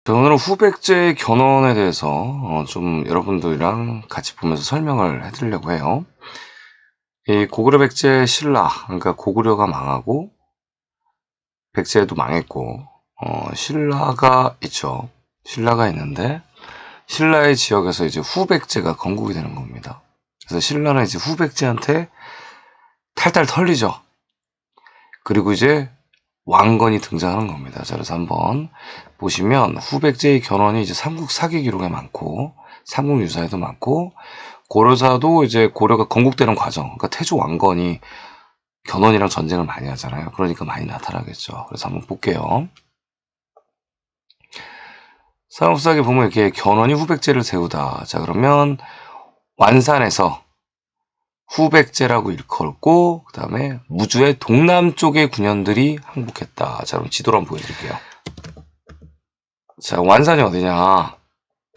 자, 오늘은 후백제의 견원에 대해서 좀 여러분들이랑 같이 보면서 설명을 해드리려고 해요. 이 고구려 백제 신라, 그러니까 고구려가 망하고 백제도 망했고 신라가 있죠. 신라가 있는데 신라의 지역에서 이제 후백제가 건국이 되는 겁니다. 그래서 신라는 이제 후백제한테 탈탈 털리죠. 그리고 이제 왕건이 등장하는 겁니다. 자, 그래서 한번 보시면 후백제의 견원이 이제 삼국 사기 기록에 많고 삼국 유사에도 많고 고려사도 이제 고려가 건국되는 과정, 그러니까 태조 왕건이 견원이랑 전쟁을 많이 하잖아요. 그러니까 많이 나타나겠죠. 그래서 한번 볼게요. 삼국사기 보면 이렇게 견원이 후백제를 세우다. 자, 그러면 완산에서 후백제라고 일컬고, 그 다음에 무주의 동남쪽의 군현들이 항복했다. 자, 그럼 지도를 한번 보여드릴게요. 자, 완산이 어디냐?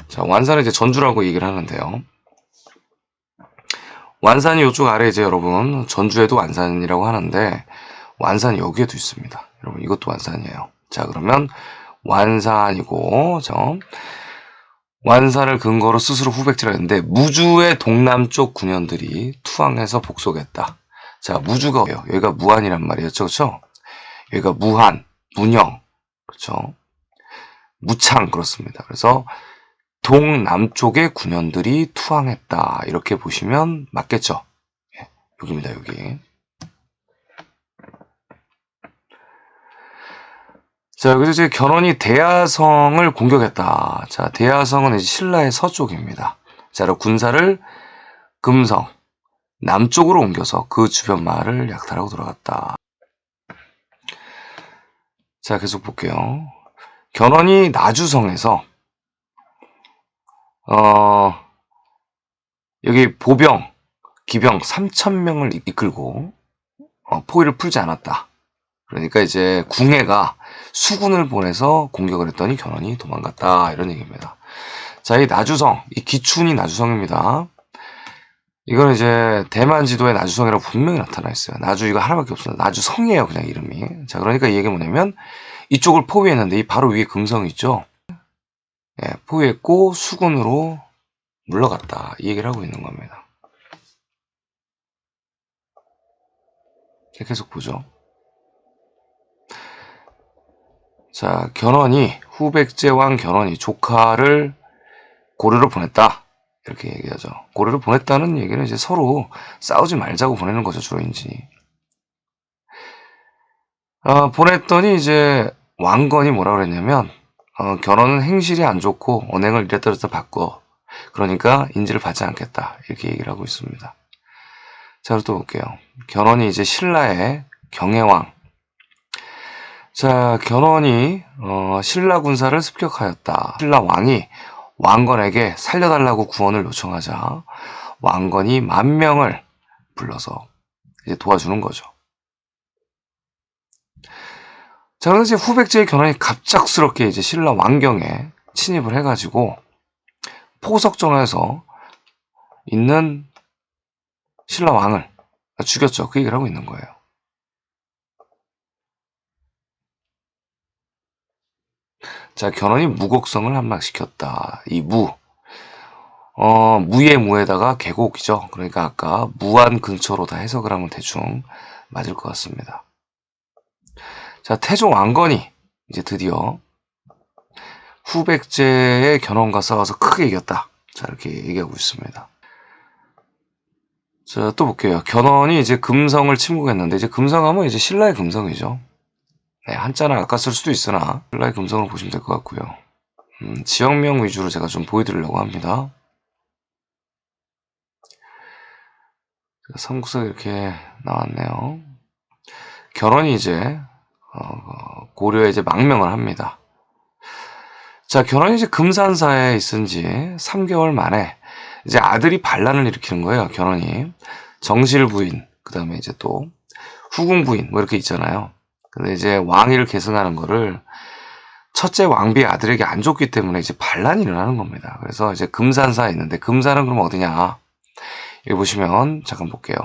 자, 완산은 이제 전주라고 얘기를 하는데요. 완산이 이쪽 아래 이제 여러분, 전주에도 완산이라고 하는데, 완산이 여기에도 있습니다. 여러분, 이것도 완산이에요. 자, 그러면 완산이고, 완산을 근거로 스스로 후백제를 했는데, 무주의 동남쪽 군현들이 투항해서 복속했다. 자, 무주가 뭐예요? 여기가 무안이란 말이었죠. 그렇죠? 여기가 무한, 문영, 그렇죠? 무창, 그렇습니다. 그래서 동남쪽의 군현들이 투항했다. 이렇게 보시면 맞겠죠? 예, 여기입니다, 여기. 자, 여기서 이제 견원이 대야성을 공격했다. 자, 대야성은 이제 신라의 서쪽입니다. 자, 그리고 군사를 금성, 남쪽으로 옮겨서 그 주변 마을을 약탈하고 돌아갔다. 자, 계속 볼게요. 견원이 나주성에서 여기 보병, 기병 3,000명을 이끌고 포위를 풀지 않았다. 그러니까 이제 궁예가 수군을 보내서 공격을 했더니 견원이 도망갔다. 이런 얘기입니다. 자, 이 나주성, 이 기춘이 나주성입니다. 이건 이제 대만 지도에 나주성이라고 분명히 나타나 있어요. 나주 이거 하나밖에 없어요. 나주성이에요, 그냥 이름이. 자, 그러니까 이 얘기 뭐냐면 이쪽을 포위했는데 이 바로 위에 금성이 있죠. 예, 포위했고 수군으로 물러갔다. 이 얘기를 하고 있는 겁니다. 계속 보죠. 자, 견원이 후백제 왕 견원이 조카를 고려로 보냈다. 이렇게 얘기하죠. 고려로 보냈다는 얘기는 이제 서로 싸우지 말자고 보내는 거죠, 주로 인진이. 보냈더니 이제 왕건이 뭐라 그랬냐면 견원은 행실이 안 좋고 언행을 이랬다 바꿔. 그러니까 인지를 받지 않겠다. 이렇게 얘기를 하고 있습니다. 자, 또 볼게요. 견원이 이제 신라의 경혜왕. 자, 견원이 신라 군사를 습격하였다. 신라 왕이 왕건에게 살려달라고 구원을 요청하자 왕건이 10,000명을 불러서 이제 도와주는 거죠. 자, 그래서 이제 후백제의 견원이 갑작스럽게 이제 신라 왕경에 침입을 해가지고 포석정에서 있는 신라 왕을 죽였죠. 그 얘기를 하고 있는 거예요. 자, 견원이 무곡성을 함락시켰다. 이 무의 무에다가 계곡이죠. 그러니까 아까 무안 근처로 다 해석을 하면 대충 맞을 것 같습니다. 자, 태종 왕건이 이제 드디어 후백제의 견원과 싸워서 크게 이겼다. 자, 이렇게 얘기하고 있습니다. 자, 또 볼게요. 견원이 이제 금성을 침공했는데, 이제 금성하면 이제 신라의 금성이죠. 네, 한자는 아까 쓸 수도 있으나, 신라의 금성을 보시면 될 것 같고요. 지역명 위주로 제가 좀 보여드리려고 합니다. 삼국사가 이렇게 나왔네요. 견원이 이제, 고려에 이제 망명을 합니다. 자, 견원이 이제 금산사에 있은 지 3개월 만에 이제 아들이 반란을 일으키는 거예요, 견원이. 정실 부인, 그 다음에 이제 또 후궁 부인, 뭐 이렇게 있잖아요. 근데 이제 왕위를 계승하는 거를 첫째 왕비의 아들에게 안 줬기 때문에 이제 반란이 일어나는 겁니다. 그래서 이제 금산사에 있는데, 금산은 그럼 어디냐? 여기 보시면, 잠깐 볼게요.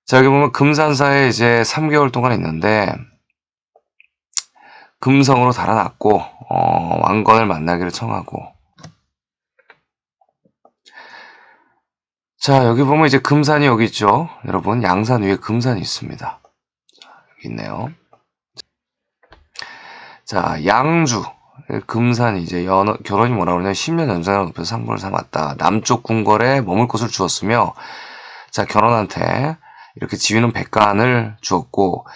자, 여기 보면 금산사에 이제 3개월 동안 있는데, 금성으로 달아났고 왕건을 만나기를 청하고. 자, 여기 보면 이제 금산이 여기 있죠. 여러분, 양산 위에 금산이 있습니다. 여기 있네요. 자, 양주. 금산이 이제 결혼이 뭐라 그러냐, 10년 연장을 높여서 상부를 삼았다. 남쪽 궁궐에 머물 곳을 주었으며, 자, 결혼한테 이렇게 지휘는 백간을 주었고,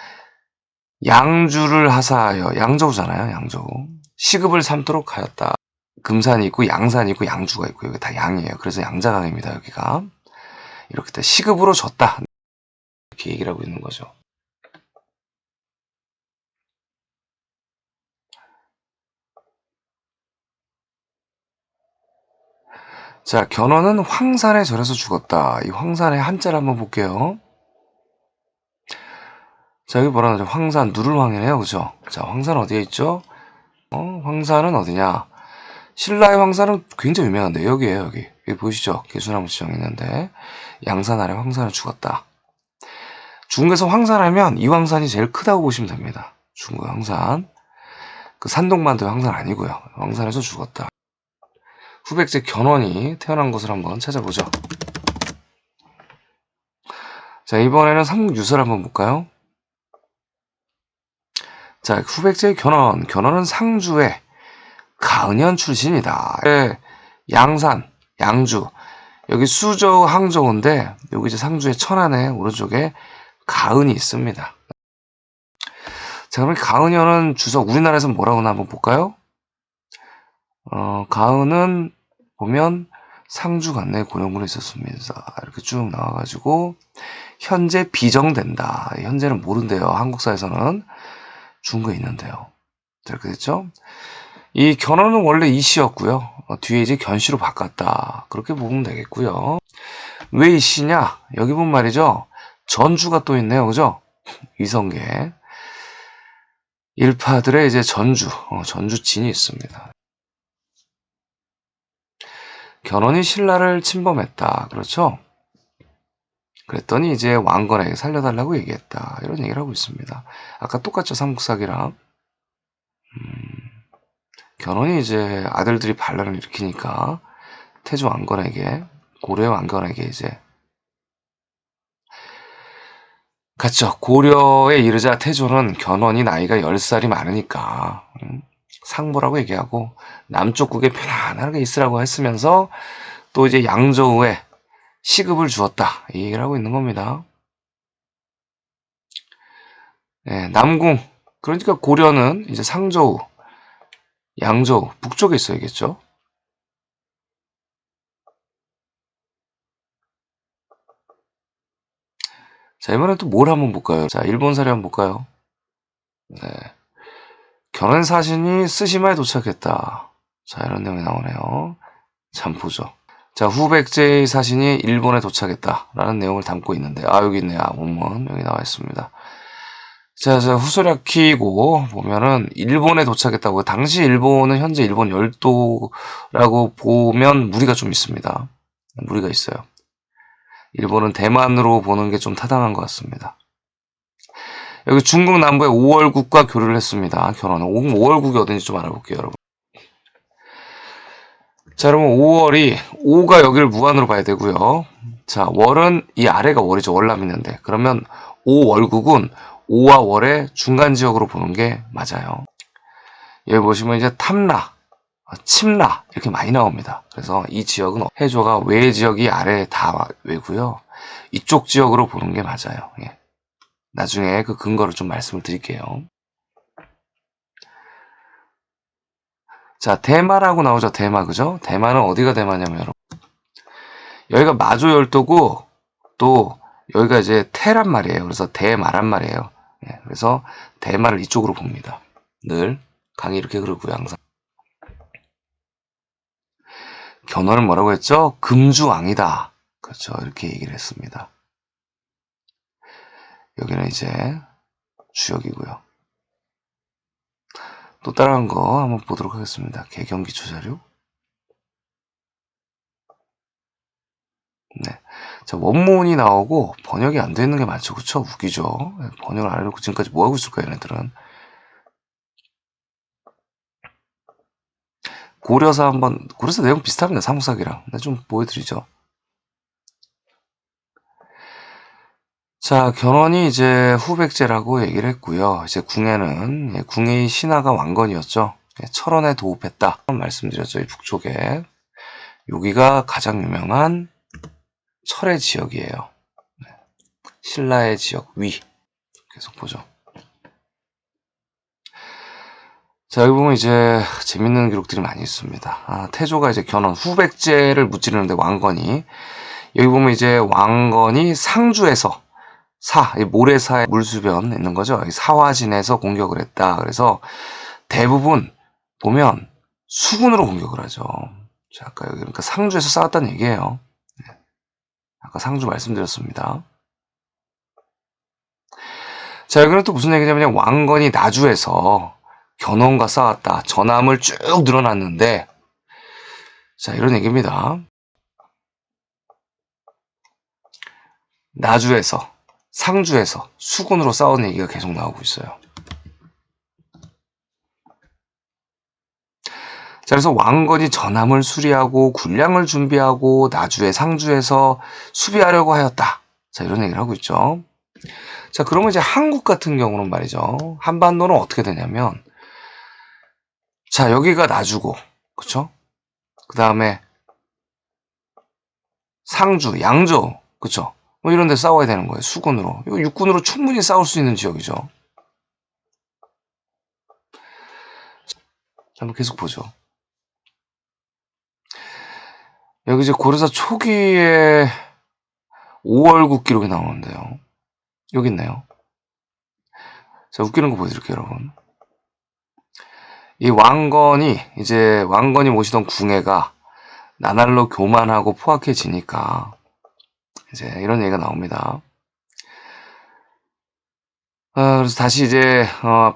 양주를 하사하여, 양저우잖아요, 양저우. 시급을 삼도록 하였다. 금산이 있고, 양산이 있고, 양주가 있고, 여기 다 양이에요. 그래서 양자강입니다, 여기가. 이렇게 다 시급으로 줬다. 이렇게 얘기를 하고 있는 거죠. 자, 견훤은 황산에 절에서 죽었다. 이 황산의 한자를 한번 볼게요. 자, 여기 뭐라 그러죠? 황산, 누를 황이네요. 그죠? 자, 황산 어디에 있죠? 황산은 어디냐? 신라의 황산은 굉장히 유명한데, 여기에요, 여기. 여기 보이시죠? 개수나무 지정이 있는데, 양산 아래 황산을 죽었다. 중국에서 황산하면 이 황산이 제일 크다고 보시면 됩니다. 중국 황산. 그 산동반도의 황산 아니고요. 황산에서 죽었다. 후백제 견훤이 태어난 것을 한번 찾아보죠. 자, 이번에는 삼국유서를 한번 볼까요? 자, 후백제의 견훤. 견훤은 상주의 가은현 출신이다. 양산, 양주. 여기 수저우, 항저우인데, 여기 이제 상주의 천안에 오른쪽에 가은이 있습니다. 자, 그럼 가은현은 주석, 우리나라에서 뭐라고 하나 한번 볼까요? 가은은 보면 상주 관내에 고령군에 있었습니다. 이렇게 쭉 나와가지고, 현재 비정된다. 현재는 모른대요. 한국사에서는. 중국에 있는데요. 자, 이렇게 됐죠? 이 견훤은 원래 이씨였고요. 뒤에 이제 견씨로 바꿨다. 그렇게 보면 되겠고요. 왜 이씨냐? 여기 보면 말이죠. 전주가 또 있네요. 그죠? 위성계. 일파들의 이제 전주진이 있습니다. 견훤이 신라를 침범했다. 그렇죠? 그랬더니 이제 왕건에게 살려달라고 얘기했다. 이런 얘기를 하고 있습니다. 아까 똑같죠? 삼국사기랑. 견훤이 이제 아들들이 반란을 일으키니까 태조 왕건에게, 고려 왕건에게 이제 갔죠. 고려에 이르자 태조는 견훤이 나이가 10살이 많으니까 상보라고 얘기하고 남쪽국에 편안하게 있으라고 했으면서 또 이제 양저우에 시급을 주었다. 이 얘기를 하고 있는 겁니다. 네, 남궁. 그러니까 고려는 이제 상저우, 양저우, 북쪽에 있어야겠죠. 자, 이번엔 또 뭘 한번 볼까요? 자, 일본 사례 한번 볼까요? 네. 견훤 사신이 쓰시마에 도착했다. 자, 이런 내용이 나오네요. 참 보죠. 자, 후백제의 사신이 일본에 도착했다라는 내용을 담고 있는데, 여기 있네요. 원문 여기 나와 있습니다. 자, 후소략 키고 보면은 일본에 도착했다고. 당시 일본은 현재 일본 열도라고 보면 무리가 좀 있습니다. 무리가 있어요. 일본은 대만으로 보는 게 좀 타당한 것 같습니다. 여기 중국 남부의 5월국과 교류를 했습니다. 견훤은 5월국이 어딘지 좀 알아볼게요, 여러분. 자, 여러분 5월이 5가 여기를 무한으로 봐야 되고요. 자, 월은 이 아래가 월이죠. 월남 있는데. 그러면 5월국은 5와 월의 중간 지역으로 보는 게 맞아요. 여기 보시면 이제 탐라, 침라 이렇게 많이 나옵니다. 그래서 이 지역은 해조가 외 지역이 아래 다 외고요. 이쪽 지역으로 보는 게 맞아요. 예. 나중에 그 근거를 좀 말씀을 드릴게요. 자, 대마라고 나오죠. 대마, 그죠? 대마는 어디가 대마냐면 여러분, 여기가 마조열도고 또 여기가 이제 태란 말이에요. 그래서 대마란 말이에요. 예, 그래서 대마를 이쪽으로 봅니다. 늘 강이 이렇게 흐르고요. 항상. 견훤은 뭐라고 했죠? 금주왕이다. 그렇죠. 이렇게 얘기를 했습니다. 여기는 이제 주역이고요. 또 다른 거 한번 보도록 하겠습니다. 개경기초 자료. 네. 자, 원문이 나오고 번역이 안 되는 게 맞죠. 그쵸? 웃기죠? 번역을 안 해놓고 지금까지 뭐하고 있을까요, 얘네들은? 고려사 고려사 내용 비슷합니다. 삼국사기랑. 근데 좀 보여드리죠. 자, 견훤이 이제 후백제라고 얘기를 했고요. 이제 궁예는, 궁예의 신하가 왕건이었죠. 철원에 도읍했다. 말씀드렸죠. 이 북쪽에. 여기가 가장 유명한 철의 지역이에요. 신라의 지역 위. 계속 보죠. 자, 여기 보면 이제 재밌는 기록들이 많이 있습니다. 태조가 이제 견훤 후백제를 무찌르는데 왕건이, 여기 보면 이제 왕건이 상주에서 이 모래사의 물수변 있는 거죠. 사화진에서 공격을 했다. 그래서 대부분 보면 수군으로 공격을 하죠. 자, 아까 여기 그러니까 상주에서 싸웠다는 얘기예요. 아까 상주 말씀드렸습니다. 자, 여기는 또 무슨 얘기냐면 왕건이 나주에서 견훤과 싸웠다. 전함을 쭉 늘어났는데, 자, 이런 얘기입니다. 나주에서, 상주에서 수군으로 싸운 얘기가 계속 나오고 있어요. 자, 그래서 왕건이 전함을 수리하고 군량을 준비하고 나주에 상주에서 수비하려고 하였다. 자, 이런 얘기를 하고 있죠. 자, 그러면 이제 한국 같은 경우는 말이죠. 한반도는 어떻게 되냐면, 자, 여기가 나주고, 그쵸? 그 다음에 상주, 양조, 그쵸? 뭐 이런 데 싸워야 되는 거예요. 수군으로. 이거 육군으로 충분히 싸울 수 있는 지역이죠. 자, 한번 계속 보죠. 여기 이제 고려사 초기에 5월국 기록이 나오는데요. 여기 있네요. 자, 웃기는 거 보여드릴게요, 여러분. 이 왕건이 모시던 궁예가 나날로 교만하고 포악해지니까 이제 이런 얘기가 나옵니다. 그래서 다시 이제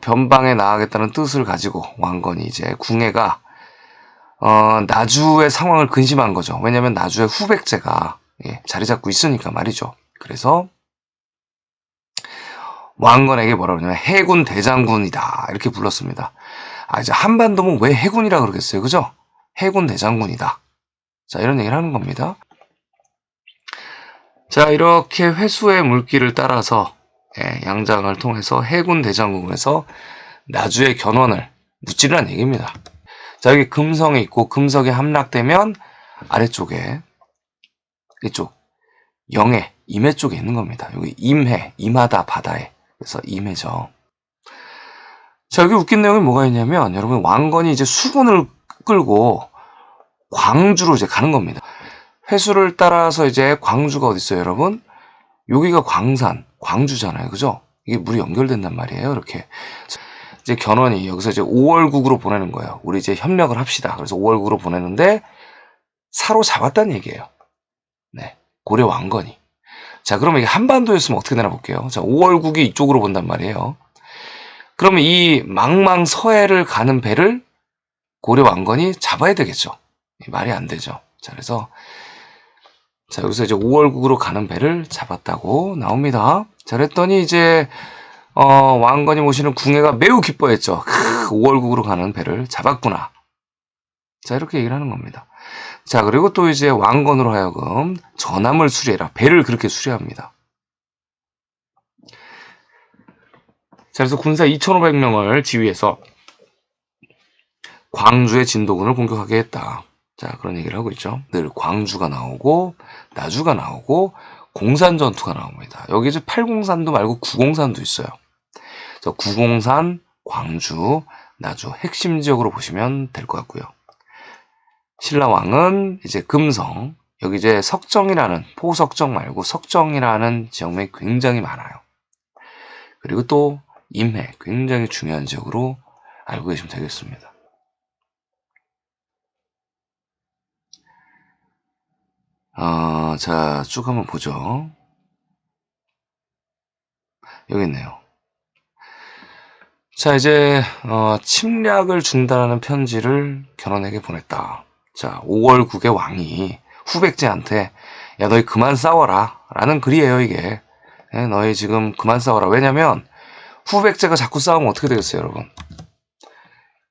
변방에 나가겠다는 뜻을 가지고 왕건이 이제 궁예가 나주의 상황을 근심한 거죠. 왜냐면 나주의 후백제가 자리 잡고 있으니까 말이죠. 그래서 왕건에게 뭐라고 그러냐면 해군 대장군이다 이렇게 불렀습니다. 이제 한반도면 왜 해군이라 그러겠어요, 그죠? 해군 대장군이다. 자, 이런 얘기를 하는 겁니다. 자, 이렇게 회수의 물길을 따라서 양장을 통해서 해군 대장군에서 나주의 견훤을 무찌르라는 얘기입니다. 자, 여기 금성이 있고 금성이 함락되면 아래쪽에 이쪽 영해, 임해 쪽에 있는 겁니다. 여기 임해, 임하다 바다에. 그래서 임해죠. 자, 여기 웃긴 내용이 뭐가 있냐면 여러분 왕건이 이제 수군을 끌고 광주로 이제 가는 겁니다. 회수를 따라서 이제 광주가 어디 있어요, 여러분? 여기가 광산, 광주잖아요, 그죠? 이게 물이 연결된단 말이에요, 이렇게. 이제 견훤이 여기서 이제 5월국으로 보내는 거예요. 우리 이제 협력을 합시다. 그래서 5월국으로 보내는데 사로잡았다는 얘기예요. 네, 고려 왕건이. 자, 그러면 이게 한반도였으면 어떻게 되나 볼게요. 자, 5월국이 이쪽으로 본단 말이에요. 그러면 이 망망서해를 가는 배를 고려 왕건이 잡아야 되겠죠. 말이 안 되죠. 자, 그래서 자, 여기서 이제 5월국으로 가는 배를 잡았다고 나옵니다. 자, 그랬더니 이제 왕건이 모시는 궁예가 매우 기뻐했죠. 5월국으로 가는 배를 잡았구나. 자, 이렇게 얘기를 하는 겁니다. 자, 그리고 또 이제 왕건으로 하여금 전함을 수리해라. 배를 그렇게 수리합니다. 자, 그래서 군사 2,500명을 지휘해서 광주의 진도군을 공격하게 했다. 자, 그런 얘기를 하고 있죠. 늘 광주가 나오고 나주가 나오고 공산 전투가 나옵니다. 여기 이제 8공산도 말고 9공산도 있어요. 그래서 9공산, 광주, 나주 핵심 지역으로 보시면 될 것 같고요. 신라왕은 이제 금성, 여기 이제 석정이라는, 포석정 말고 석정이라는 지역이 굉장히 많아요. 그리고 또 임해, 굉장히 중요한 지역으로 알고 계시면 되겠습니다. 자, 쭉 한번 보죠. 여기 있네요. 자, 이제 침략을 중단하는 편지를 견훤에게 보냈다. 자, 5월국의 왕이 후백제한테 야, 너희 그만 싸워라 라는 글이에요, 이게. 너희 지금 그만 싸워라. 왜냐면 후백제가 자꾸 싸우면 어떻게 되겠어요, 여러분?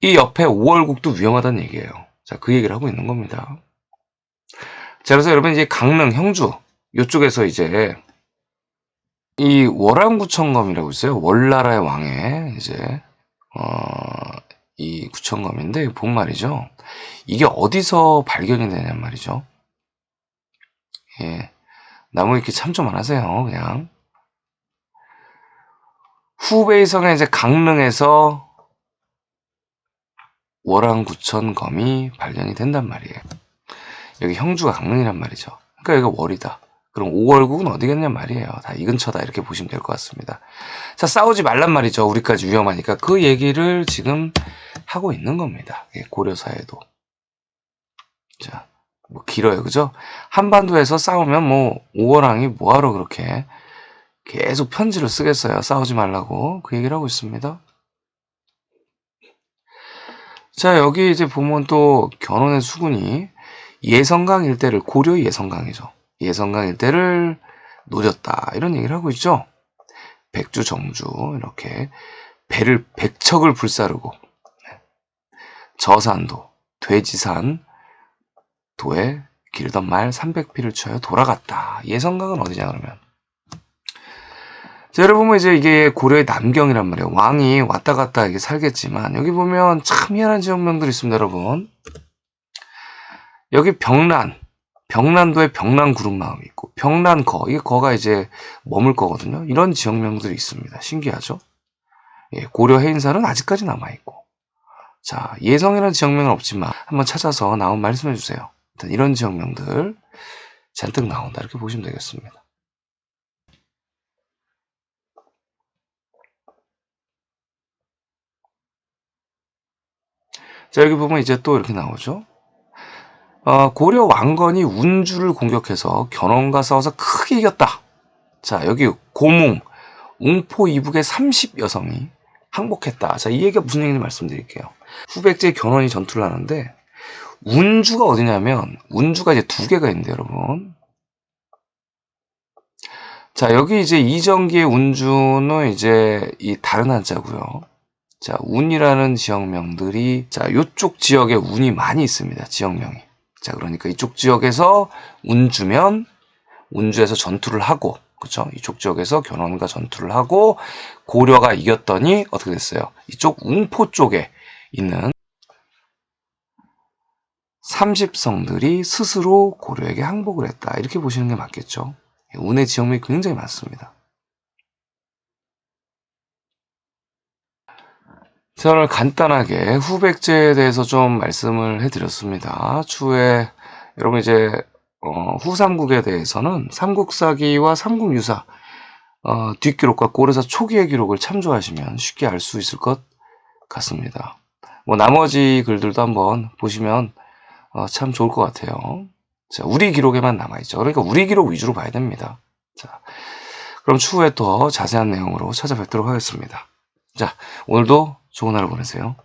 이 옆에 5월국도 위험하다는 얘기예요. 자, 그 얘기를 하고 있는 겁니다. 자, 그래서 여러분 이제 강릉, 형주 이쪽에서 이제 이 월안구청검이라고 있어요. 월나라의 왕의 이제 이 구청검인데 본 말이죠. 이게 어디서 발견이 되냔 말이죠. 예, 나무 읽기 참 좀 안 하세요. 그냥 후베이성의 이제 강릉에서 월안구천검이 발견이 된단 말이에요. 여기 형주가 강릉이란 말이죠. 그러니까 여기가 월이다. 그럼 5월국은 어디겠냔 말이에요. 다 이 근처다 이렇게 보시면 될 것 같습니다. 자, 싸우지 말란 말이죠. 우리까지 위험하니까. 그 얘기를 지금 하고 있는 겁니다. 고려사에도. 자, 뭐 길어요. 그죠? 한반도에서 싸우면 뭐 5월왕이 뭐하러 그렇게 계속 편지를 쓰겠어요. 싸우지 말라고. 그 얘기를 하고 있습니다. 자, 여기 이제 보면 또 견훤의 수군이 예성강 일대를, 고려의 예성강이죠. 예성강 일대를 노렸다. 이런 얘기를 하고 있죠. 백주, 정주 이렇게 백척을 불사르고 저산도, 돼지산 도에 길던 말 300피를 취하여 돌아갔다. 예성강은 어디냐 그러면. 자, 여러분 보면 이제 이게 고려의 남경이란 말이에요. 왕이 왔다 갔다 이게 살겠지만 여기 보면 참 희한한 지역명들이 있습니다, 여러분. 여기 병란도에 병란구름마음이 있고 병란거, 이게 거가 이제 머물 거거든요. 이런 지역명들이 있습니다. 신기하죠? 예, 고려 해인사는 아직까지 남아있고. 자, 예성이라는 지역명은 없지만 한번 찾아서 나온 말씀해 주세요. 일단 이런 지역명들 잔뜩 나온다. 이렇게 보시면 되겠습니다. 자, 여기 보면 이제 또 이렇게 나오죠. 고려 왕건이 운주를 공격해서 견훤과 싸워서 크게 이겼다. 자, 여기 고문, 웅포 이북의 30여성이 항복했다. 자, 이 얘기가 무슨 얘기인지 말씀드릴게요. 후백제 견훤이 전투를 하는데 운주가 어디냐면 운주가 이제 두 개가 있는데 여러분. 자, 여기 이제 이정기의 운주는 이제 이 다른 한자고요. 자, 운이라는 지역명들이 자, 요쪽 지역에 운이 많이 있습니다. 지역명이. 자, 그러니까 이쪽 지역에서 운주면 운주에서 전투를 하고, 그쵸? 이쪽 지역에서 견훤과 전투를 하고 고려가 이겼더니 어떻게 됐어요? 이쪽 웅포 쪽에 있는 30성들이 스스로 고려에게 항복을 했다. 이렇게 보시는 게 맞겠죠? 운의 지역명이 굉장히 많습니다. 자, 오늘 간단하게 후백제에 대해서 좀 말씀을 해드렸습니다. 추후에 여러분 이제 후삼국에 대해서는 삼국사기와 삼국유사 뒷기록과 고려사 초기의 기록을 참조하시면 쉽게 알 수 있을 것 같습니다. 뭐 나머지 글들도 한번 보시면 참 좋을 것 같아요. 자, 우리 기록에만 남아있죠. 그러니까 우리 기록 위주로 봐야 됩니다. 자, 그럼 추후에 더 자세한 내용으로 찾아뵙도록 하겠습니다. 자, 오늘도 좋은 하루 보내세요.